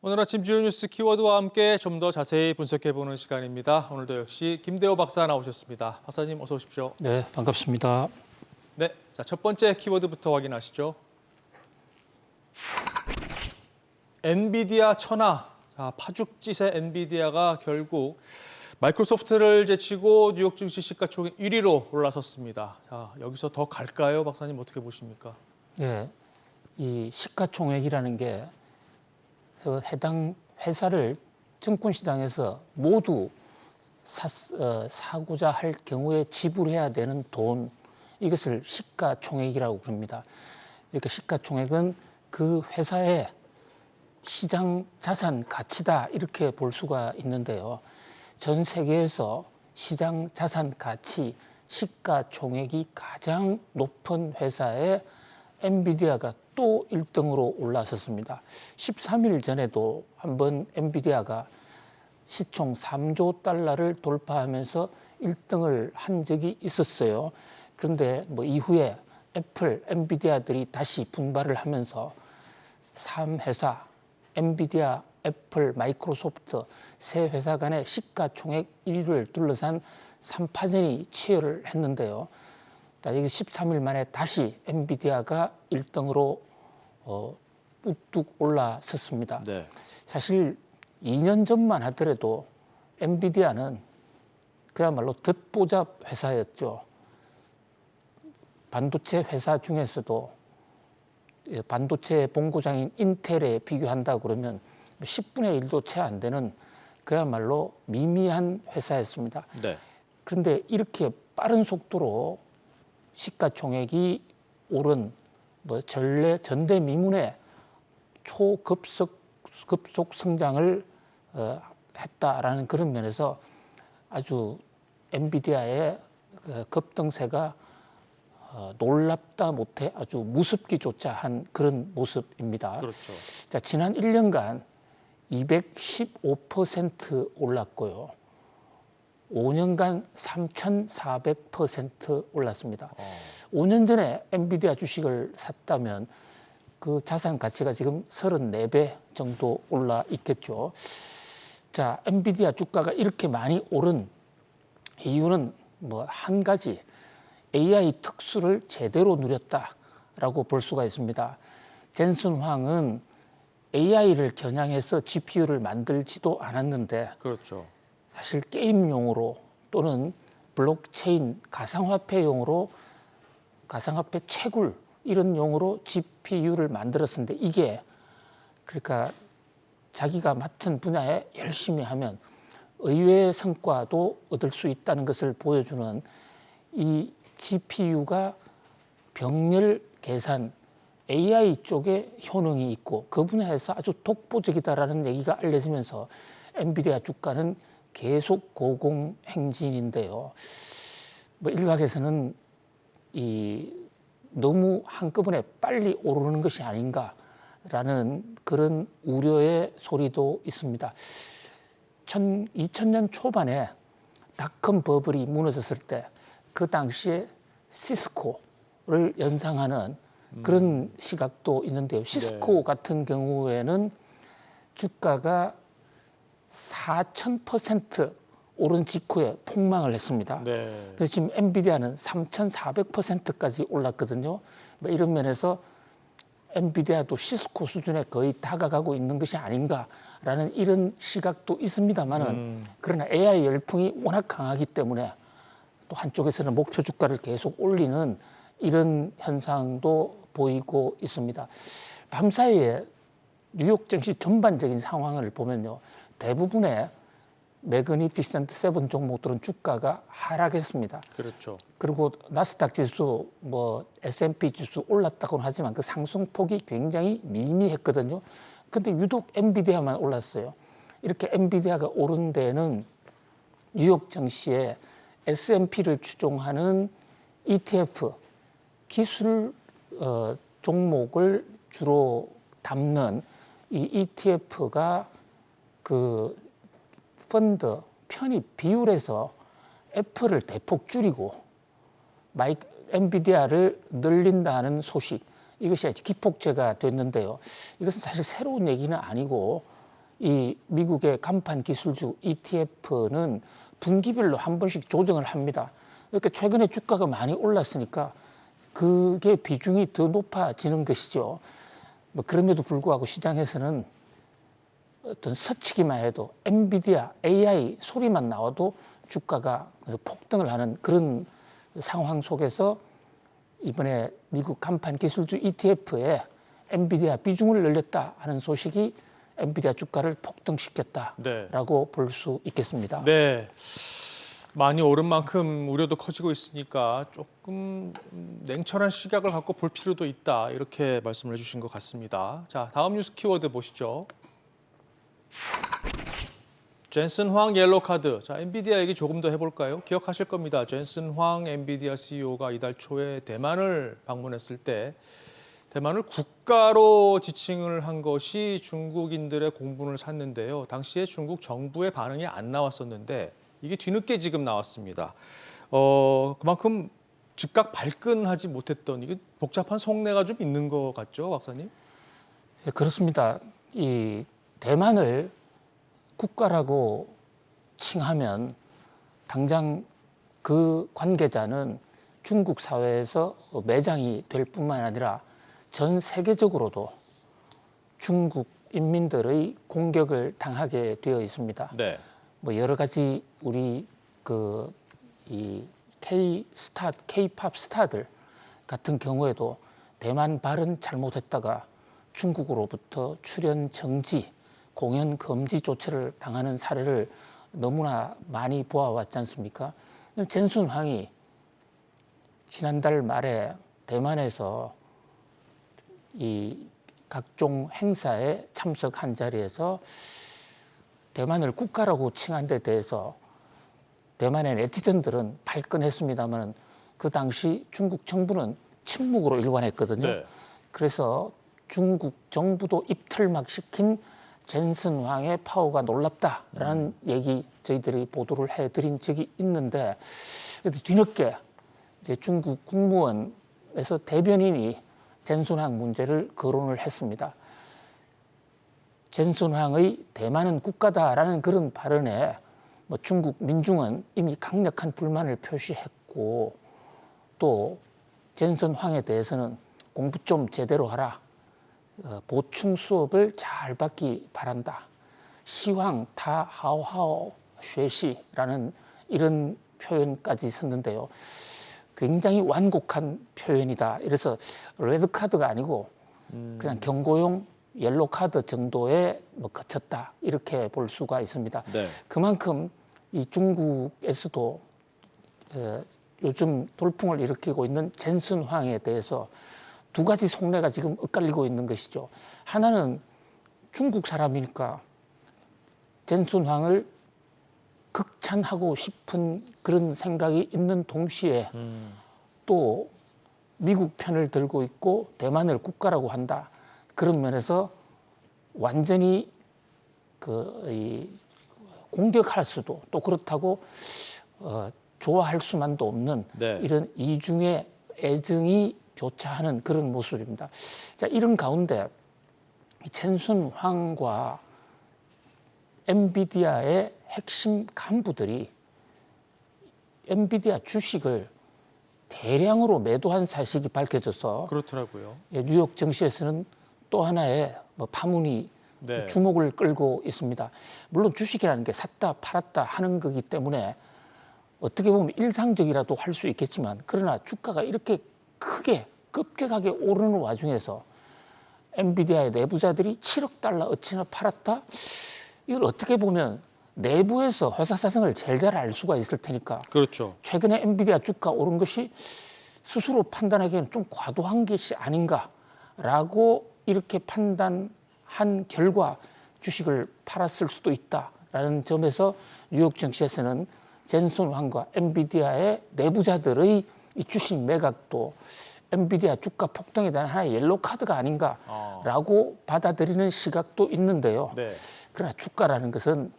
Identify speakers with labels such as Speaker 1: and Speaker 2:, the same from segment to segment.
Speaker 1: 오늘 아침 주요 뉴스 키워드와 함께 좀 더 자세히 분석해보는 시간입니다. 오늘도 역시 김대호 박사 나오셨습니다. 박사님 어서 오십시오.
Speaker 2: 네, 반갑습니다.
Speaker 1: 네, 자, 첫 번째 키워드부터 확인하시죠. 엔비디아 천하, 파죽지세 엔비디아가 결국 마이크로소프트를 제치고 뉴욕 증시 시가총액 1위로 올라섰습니다. 자, 여기서 더 갈까요? 박사님 어떻게 보십니까?
Speaker 2: 네, 이 시가총액이라는 게 해당 회사를 증권시장에서 모두 사고자 할 경우에 지불해야 되는 돈, 이것을 시가총액이라고 부릅니다. 그러니까 시가총액은 그 회사의 시장 자산 가치다 이렇게 볼 수가 있는데요. 전 세계에서 시장 자산 가치 시가총액이 가장 높은 회사에 엔비디아가 또 1등으로 올라섰습니다. 13일 전에도 한번 엔비디아가 시총 3조 달러를 돌파하면서 1등을 한 적이 있었어요. 그런데 이후에 애플, 엔비디아들이 다시 분발을 하면서 3회사, 엔비디아, 애플, 마이크로소프트 세 회사 간의 시가총액 1위를 둘러싼 3파전이 치열을 했는데요. 여기 13일 만에 다시 엔비디아가 1등으로 우뚝 올라섰습니다.
Speaker 1: 네.
Speaker 2: 사실 2년 전만 하더라도 엔비디아는 그야말로 듣보잡 회사였죠. 반도체 회사 중에서도 반도체 본고장인 인텔에 비교한다 그러면 10분의 1도 채 안 되는 그야말로 미미한 회사였습니다.
Speaker 1: 네.
Speaker 2: 그런데 이렇게 빠른 속도로 시가총액이 오른 전대미문의 초급속 성장을 했다라는 그런 면에서 아주 엔비디아의 급등세가 놀랍다 못해 아주 무섭기조차 한 그런 모습입니다.
Speaker 1: 그렇죠.
Speaker 2: 자, 지난 1년간 215% 올랐고요. 5년간 3,400% 올랐습니다. 5년 전에 엔비디아 주식을 샀다면 그 자산 가치가 지금 34배 정도 올라 있겠죠. 자, 엔비디아 주가가 이렇게 많이 오른 이유는 한 가지, AI 특수를 제대로 누렸다라고 볼 수가 있습니다. 젠슨 황은 AI를 겨냥해서 GPU를 만들지도 않았는데
Speaker 1: 그렇죠.
Speaker 2: 사실 게임용으로 또는 블록체인 가상화폐용으로 가상화폐 채굴 이런 용으로 GPU를 만들었는데 이게 그러니까 자기가 맡은 분야에 열심히 하면 의외의 성과도 얻을 수 있다는 것을 보여주는 이 GPU가 병렬 계산 AI 쪽에 효능이 있고 그 분야에서 아주 독보적이다라는 얘기가 알려지면서 엔비디아 주가는 계속 고공행진인데요. 일각에서는 너무 한꺼번에 빨리 오르는 것이 아닌가라는 그런 우려의 소리도 있습니다. 2000년 초반에 닷컴 버블이 무너졌을 때 그 당시에 시스코를 연상하는 그런 시각도 있는데요. 시스코
Speaker 1: 네.
Speaker 2: 같은 경우에는 주가가 4,000% 오른 직후에 폭망을 했습니다.
Speaker 1: 네.
Speaker 2: 그래서 지금 엔비디아는 3,400%까지 올랐거든요. 이런 면에서 엔비디아도 시스코 수준에 거의 다가가고 있는 것이 아닌가라는 이런 시각도 있습니다만은 그러나 AI 열풍이 워낙 강하기 때문에 또 한쪽에서는 목표 주가를 계속 올리는 이런 현상도 보이고 있습니다. 밤사이에 뉴욕 증시 전반적인 상황을 보면요. 대부분의 매그니피센트 7 종목들은 주가가 하락했습니다.
Speaker 1: 그렇죠.
Speaker 2: 그리고 나스닥 지수, S&P 지수 올랐다고는 하지만 그 상승폭이 굉장히 미미했거든요. 근데 유독 엔비디아만 올랐어요. 이렇게 엔비디아가 오른 데는 뉴욕 증시에 S&P를 추종하는 ETF, 기술 종목을 주로 담는 이 ETF가 그 펀드 편입 비율에서 애플을 대폭 줄이고 엔비디아를 늘린다는 소식, 이것이 기폭제가 됐는데요. 이것은 사실 새로운 얘기는 아니고 이 미국의 간판 기술주 ETF는 분기별로 한 번씩 조정을 합니다. 그러니까 최근에 주가가 많이 올랐으니까 그게 비중이 더 높아지는 것이죠. 뭐 그럼에도 불구하고 시장에서는 어떤 스치기만 해도 엔비디아, AI 소리만 나와도 주가가 폭등을 하는 그런 상황 속에서 이번에 미국 간판 기술주 ETF에 엔비디아 비중을 늘렸다 하는 소식이 엔비디아 주가를 폭등시켰다라고 볼 수 있겠습니다.
Speaker 1: 네. 많이 오른 만큼 우려도 커지고 있으니까 조금 냉철한 시각을 갖고 볼 필요도 있다. 이렇게 말씀을 해주신 것 같습니다. 자, 다음 뉴스 키워드 보시죠. 젠슨 황 옐로우 카드. 자, 엔비디아 얘기 조금 더 해볼까요? 기억하실 겁니다. 젠슨 황 엔비디아 CEO가 이달 초에 대만을 방문했을 때 대만을 국가로 지칭을 한 것이 중국인들의 공분을 샀는데요. 당시에 중국 정부의 반응이 안 나왔었는데 이게 뒤늦게 지금 나왔습니다. 그만큼 즉각 발끈하지 못했던 이게 복잡한 속내가 좀 있는 것 같죠, 박사님?
Speaker 2: 네, 그렇습니다. 이 대만을 국가라고 칭하면 당장 그 관계자는 중국 사회에서 매장이 될 뿐만 아니라 전 세계적으로도 중국 인민들의 공격을 당하게 되어 있습니다.
Speaker 1: 네.
Speaker 2: 뭐 여러 가지 우리 이 K-팝 스타들 같은 경우에도 대만 발언 잘못했다가 중국으로부터 출연 정지, 공연 금지 조치를 당하는 사례를 너무나 많이 보아왔지 않습니까? 젠슨 황이 지난달 말에 대만에서 이 각종 행사에 참석한 자리에서 대만을 국가라고 칭한 데 대해서 대만의 네티즌들은 발끈했습니다만 그 당시 중국 정부는 침묵으로 일관했거든요.
Speaker 1: 네.
Speaker 2: 그래서 중국 정부도 입틀막 시킨 젠슨 황의 파워가 놀랍다라는 얘기 저희들이 보도를 해드린 적이 있는데 뒤늦게 이제 중국 국무원에서 대변인이 젠슨 황 문제를 거론을 했습니다. 젠슨 황의 대만은 국가다라는 그런 발언에 뭐 중국 민중은 이미 강력한 불만을 표시했고 또 젠슨 황에 대해서는 공부 좀 제대로 하라. 보충 수업을 잘 받기 바란다. 시황 타 하오하오 쉐시라는 이런 표현까지 썼는데요. 굉장히 완곡한 표현이다. 이래서 레드 카드가 아니고 그냥 경고용 옐로 카드 정도에 뭐 그쳤다. 이렇게 볼 수가 있습니다.
Speaker 1: 네.
Speaker 2: 그만큼 이 중국에서도 요즘 돌풍을 일으키고 있는 젠슨 황에 대해서 두 가지 속내가 지금 엇갈리고 있는 것이죠. 하나는 중국 사람이니까 젠슨 황을 극찬하고 싶은 그런 생각이 있는 동시에 또 미국 편을 들고 있고 대만을 국가라고 한다. 그런 면에서 완전히 공격할 수도 또 그렇다고 좋아할 수만도 없는
Speaker 1: 네.
Speaker 2: 이런 이중의 애증이 교차하는 그런 모습입니다. 자, 이런 가운데 젠슨 황과 엔비디아의 핵심 간부들이 엔비디아 주식을 대량으로 매도한 사실이 밝혀져서
Speaker 1: 그렇더라고요.
Speaker 2: 뉴욕 증시에서는 또 하나의 파문이
Speaker 1: 네.
Speaker 2: 주목을 끌고 있습니다. 물론 주식이라는 게 샀다 팔았다 하는 거기 때문에 어떻게 보면 일상적이라도 할 수 있겠지만 그러나 주가가 이렇게 크게 급격하게 오르는 와중에서 엔비디아의 내부자들이 7억 달러 어치나 팔았다? 이걸 어떻게 보면 내부에서 회사 사정을 제일 잘 알 수가 있을 테니까
Speaker 1: 그렇죠.
Speaker 2: 최근에 엔비디아 주가 오른 것이 스스로 판단하기에는 좀 과도한 것이 아닌가라고 이렇게 판단한 결과 주식을 팔았을 수도 있다라는 점에서 뉴욕 증시에서는 젠슨 황과 엔비디아의 내부자들의 이 주식 매각도 엔비디아 주가 폭등에 대한 하나의 옐로 카드가 아닌가라고 받아들이는 시각도 있는데요.
Speaker 1: 네.
Speaker 2: 그러나 주가라는 것은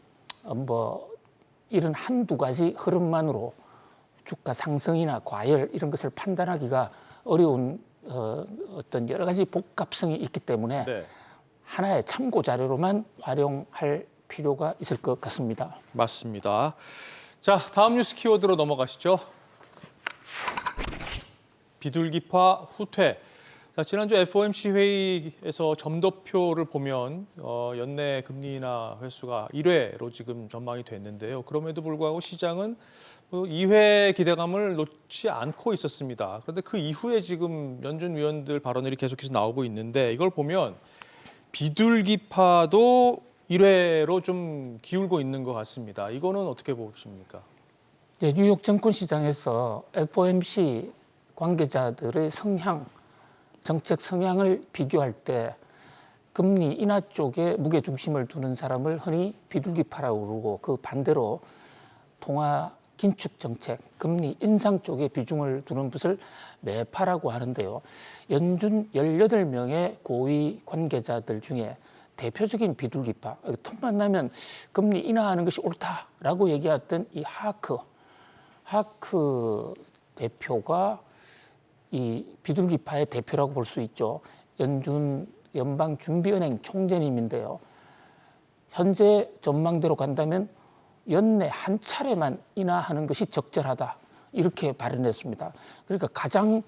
Speaker 2: 이런 한두 가지 흐름만으로 주가 상승이나 과열 이런 것을 판단하기가 어려운 어떤 여러 가지 복합성이 있기 때문에
Speaker 1: 네.
Speaker 2: 하나의 참고 자료로만 활용할 필요가 있을 것 같습니다.
Speaker 1: 맞습니다. 자, 다음 뉴스 키워드로 넘어가시죠. 비둘기파 후퇴. 자, 지난주 FOMC 회의에서 점도표를 보면 연내 금리 인하 횟수가 1회로 지금 전망이 됐는데요. 그럼에도 불구하고 시장은 2회 기대감을 놓지 않고 있었습니다. 그런데 그 이후에 지금 연준 위원들 발언들이 계속해서 나오고 있는데 이걸 보면 비둘기파도 1회로 좀 기울고 있는 것 같습니다. 이거는 어떻게 보십니까?
Speaker 2: 네, 뉴욕 증권시장에서 FOMC 관계자들의 성향, 정책 성향을 비교할 때 금리 인하 쪽에 무게중심을 두는 사람을 흔히 비둘기파라고 부르고 그 반대로 통화 긴축 정책, 금리 인상 쪽에 비중을 두는 것을 매파라고 하는데요. 연준 18명의 고위 관계자들 중에 대표적인 비둘기파, 틈만 나면 금리 인하하는 것이 옳다라고 얘기했던 이 하크 대표가 이 비둘기파의 대표라고 볼 수 있죠. 연준 연방준비은행 총재님인데요. 현재 전망대로 간다면 연내 한 차례만 인하하는 것이 적절하다. 이렇게 발언했습니다. 그러니까 가장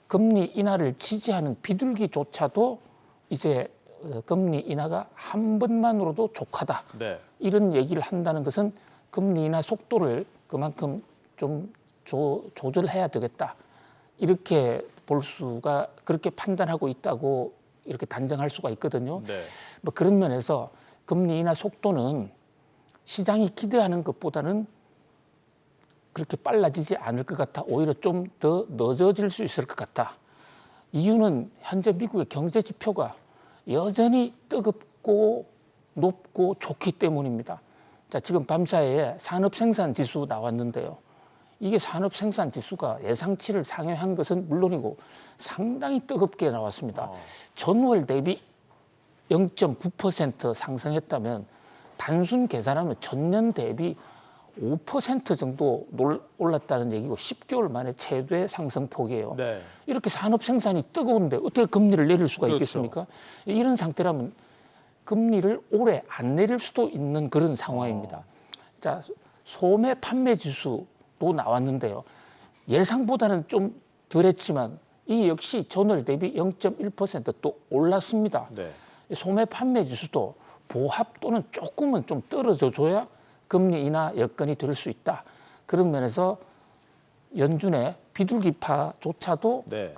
Speaker 2: 금리 인하를 지지하는 비둘기조차도 이제 금리 인하가 한 번만으로도 족하다.
Speaker 1: 네.
Speaker 2: 이런 얘기를 한다는 것은 금리 인하 속도를 그만큼 좀 조절해야 되겠다. 이렇게 볼 수가 그렇게 판단하고 있다고 이렇게 단정할 수가 있거든요.
Speaker 1: 네.
Speaker 2: 뭐 그런 면에서 금리 인하 속도는 시장이 기대하는 것보다는 그렇게 빨라지지 않을 것 같아. 오히려 좀 더 늦어질 수 있을 것 같다. 이유는 현재 미국의 경제 지표가 여전히 뜨겁고 높고 좋기 때문입니다. 자, 지금 밤사이에 산업생산지수 나왔는데요. 이게 산업생산지수가 예상치를 상회한 것은 물론이고 상당히 뜨겁게 나왔습니다. 전월 대비 0.9% 상승했다면 단순 계산하면 전년 대비 5% 정도 올랐다는 얘기고 10개월 만에 최대 상승폭이에요.
Speaker 1: 네.
Speaker 2: 이렇게 산업 생산이 뜨거운데 어떻게 금리를 내릴 수가
Speaker 1: 그렇죠.
Speaker 2: 있겠습니까? 이런 상태라면 금리를 오래 안 내릴 수도 있는 그런 상황입니다. 자, 소매 판매 지수도 나왔는데요. 예상보다는 좀 덜했지만 이 역시 전월 대비 0.1%또 올랐습니다.
Speaker 1: 네.
Speaker 2: 소매 판매 지수도 보합 또는 조금은 좀 떨어져 줘야 금리 인하 여건이 될 수 있다. 그런 면에서 연준의 비둘기파조차도
Speaker 1: 네.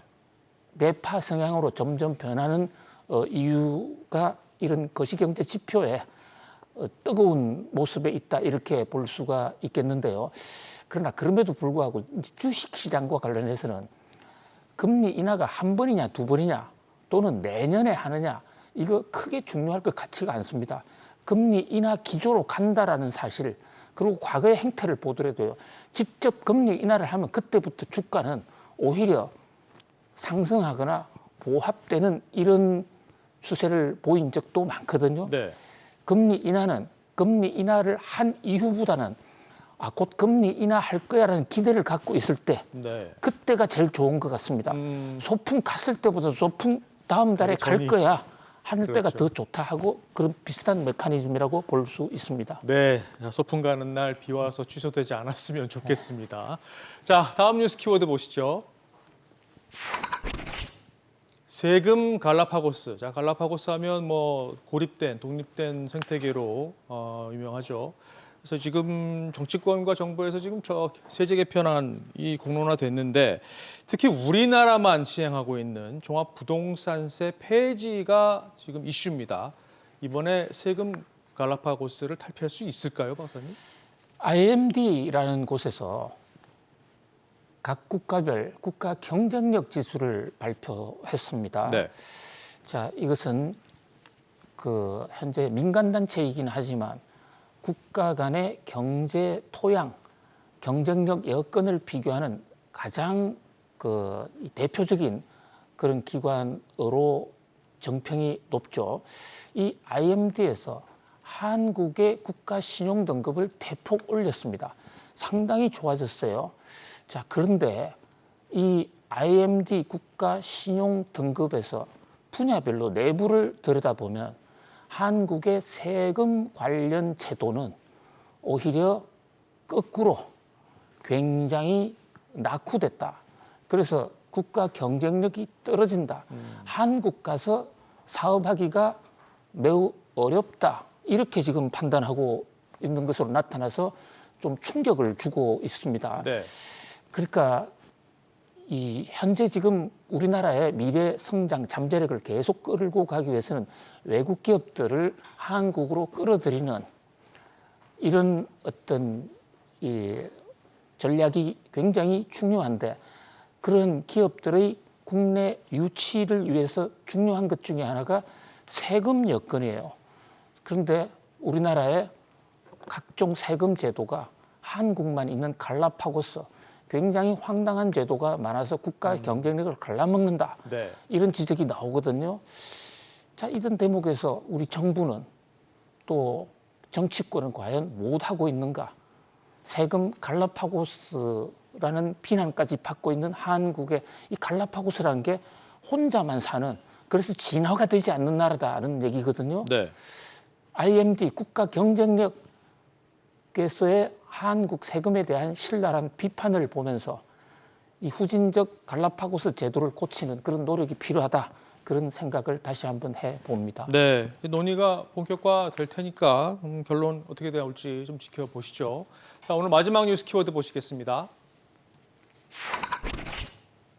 Speaker 2: 매파 성향으로 점점 변하는 이유가 이런 거시경제 지표에 뜨거운 모습에 있다. 이렇게 볼 수가 있겠는데요. 그러나 그럼에도 불구하고 주식시장과 관련해서는 금리 인하가 한 번이냐 두 번이냐 또는 내년에 하느냐 이거 크게 중요할 것 같지가 않습니다. 금리 인하 기조로 간다라는 사실 그리고 과거의 행태를 보더라도요. 직접 금리 인하를 하면 그때부터 주가는 오히려 상승하거나 보합되는 이런 추세를 보인 적도 많거든요.
Speaker 1: 네.
Speaker 2: 금리 인하를 한 이후보다는 곧 금리 인하할 거야라는 기대를 갖고 있을 때
Speaker 1: 네.
Speaker 2: 그때가 제일 좋은 것 같습니다. 소풍 갔을 때보다 소풍 다음 달에 갈 거야 하는
Speaker 1: 그렇죠.
Speaker 2: 때가 더 좋다 하고 그런 비슷한 메커니즘이라고 볼 수 있습니다.
Speaker 1: 네, 소풍 가는 날 비 와서 취소되지 않았으면 좋겠습니다. 자, 다음 뉴스 키워드 보시죠. 세금 갈라파고스. 자, 갈라파고스 하면 뭐 독립된 생태계로 유명하죠. 그래서 지금 정치권과 정부에서 지금 세제 개편안이 공론화됐는데 특히 우리나라만 시행하고 있는 종합부동산세 폐지가 지금 이슈입니다. 이번에 세금 갈라파고스를 탈피할 수 있을까요, 박사님?
Speaker 2: IMD라는 곳에서 각 국가별 국가 경쟁력 지수를 발표했습니다.
Speaker 1: 네.
Speaker 2: 자, 이것은 현재 민간 단체이긴 하지만 국가 간의 경제 토양, 경쟁력 여건을 비교하는 가장 대표적인 그런 기관으로 정평이 높죠. 이 IMD에서 한국의 국가 신용 등급을 대폭 올렸습니다. 상당히 좋아졌어요. 자, 그런데 이 IMD 국가 신용 등급에서 분야별로 내부를 들여다보면 한국의 세금 관련 제도는 오히려 거꾸로 굉장히 낙후됐다. 그래서 국가 경쟁력이 떨어진다. 한국 가서 사업하기가 매우 어렵다. 이렇게 지금 판단하고 있는 것으로 나타나서 좀 충격을 주고 있습니다.
Speaker 1: 네.
Speaker 2: 그러니까 이 현재 지금 우리나라의 미래 성장 잠재력을 계속 끌고 가기 위해서는 외국 기업들을 한국으로 끌어들이는 이런 어떤 이 전략이 굉장히 중요한데 그런 기업들의 국내 유치를 위해서 중요한 것 중에 하나가 세금 여건이에요. 그런데 우리나라의 각종 세금 제도가 한국만 있는 갈라파고스 굉장히 황당한 제도가 많아서 국가 경쟁력을 갈라먹는다.
Speaker 1: 네.
Speaker 2: 이런 지적이 나오거든요. 자, 이런 대목에서 우리 정부는 또 정치권은 과연 못하고 있는가? 세금 갈라파고스라는 비난까지 받고 있는 한국의 이 갈라파고스라는 게 혼자만 사는 그래서 진화가 되지 않는 나라다는 얘기거든요.
Speaker 1: 네.
Speaker 2: IMD 국가 경쟁력에서의 한국 세금에 대한 신랄한 비판을 보면서 이 후진적 갈라파고스 제도를 고치는 그런 노력이 필요하다. 그런 생각을 다시 한번 해봅니다.
Speaker 1: 네, 논의가 본격화될 테니까 결론 어떻게 나올지 좀 지켜보시죠. 자, 오늘 마지막 뉴스 키워드 보시겠습니다.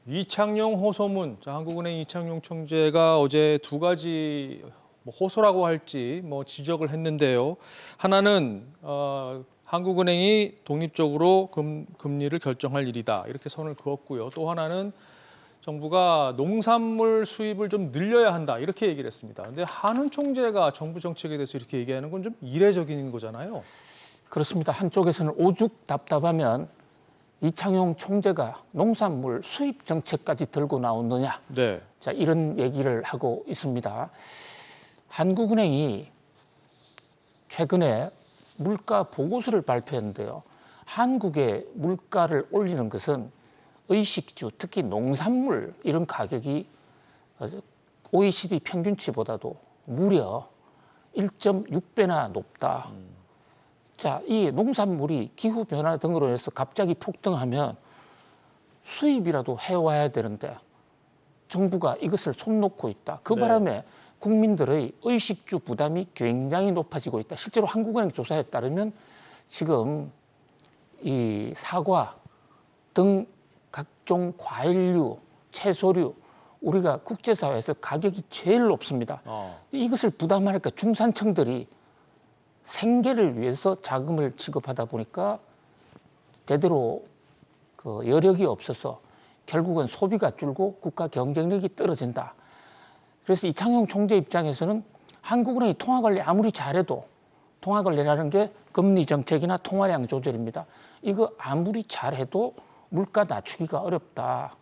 Speaker 1: 이창용 호소문. 자, 한국은행 이창용 총재가 어제 두 가지 호소라고 할지 지적을 했는데요. 하나는 한국은행이 독립적으로 금리를 결정할 일이다. 이렇게 선을 그었고요. 또 하나는 정부가 농산물 수입을 좀 늘려야 한다. 이렇게 얘기를 했습니다. 그런데 한은 총재가 정부 정책에 대해서 이렇게 얘기하는 건 좀 이례적인 거잖아요.
Speaker 2: 그렇습니다. 한쪽에서는 오죽 답답하면 이창용 총재가 농산물 수입 정책까지 들고 나오느냐.
Speaker 1: 네.
Speaker 2: 자, 이런 얘기를 하고 있습니다. 한국은행이 최근에 물가 보고서를 발표했는데요. 한국의 물가를 올리는 것은 의식주, 특히 농산물 이런 가격이 OECD 평균치보다도 무려 1.6배나 높다. 자, 이 농산물이 기후변화 등으로 해서 갑자기 폭등하면 수입이라도 해와야 되는데 정부가 이것을 손 놓고 있다. 그 바람에 국민들의 의식주 부담이 굉장히 높아지고 있다. 실제로 한국은행 조사에 따르면 지금 이 사과 등 각종 과일류, 채소류 우리가 국제사회에서 가격이 제일 높습니다. 이것을 부담하니까 중산층들이 생계를 위해서 자금을 지급하다 보니까 제대로 그 여력이 없어서 결국은 소비가 줄고 국가 경쟁력이 떨어진다. 그래서 이창용 총재 입장에서는 한국은행이 통화관리 아무리 잘해도 통화관리라는 게 금리 정책이나 통화량 조절입니다. 이거 아무리 잘해도 물가 낮추기가 어렵다.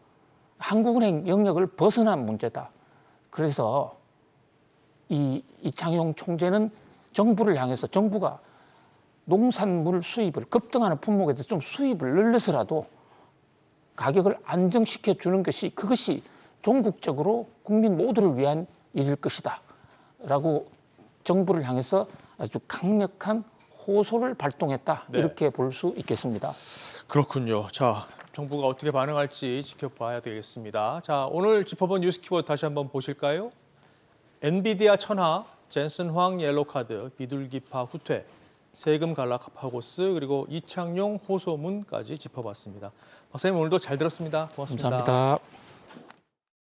Speaker 2: 한국은행 영역을 벗어난 문제다. 그래서 이창용 총재는 정부를 향해서 정부가 농산물 수입을 급등하는 품목에 대해서 좀 수입을 늘려서라도 가격을 안정시켜 주는 것이 그것이 종국적으로 국민 모두를 위한 일일 것이다. 라고 정부를 향해서 아주 강력한 호소를 발동했다.
Speaker 1: 네.
Speaker 2: 이렇게 볼 수 있겠습니다.
Speaker 1: 그렇군요. 자, 정부가 어떻게 반응할지 지켜봐야 되겠습니다. 자, 오늘 짚어본 뉴스 키워드 다시 한번 보실까요? 엔비디아 천하, 젠슨 황 옐로카드, 비둘기파 후퇴, 세금 갈라파고스, 그리고 이창용 호소문까지 짚어봤습니다. 박사님 오늘도 잘 들었습니다. 고맙습니다.
Speaker 2: 감사합니다.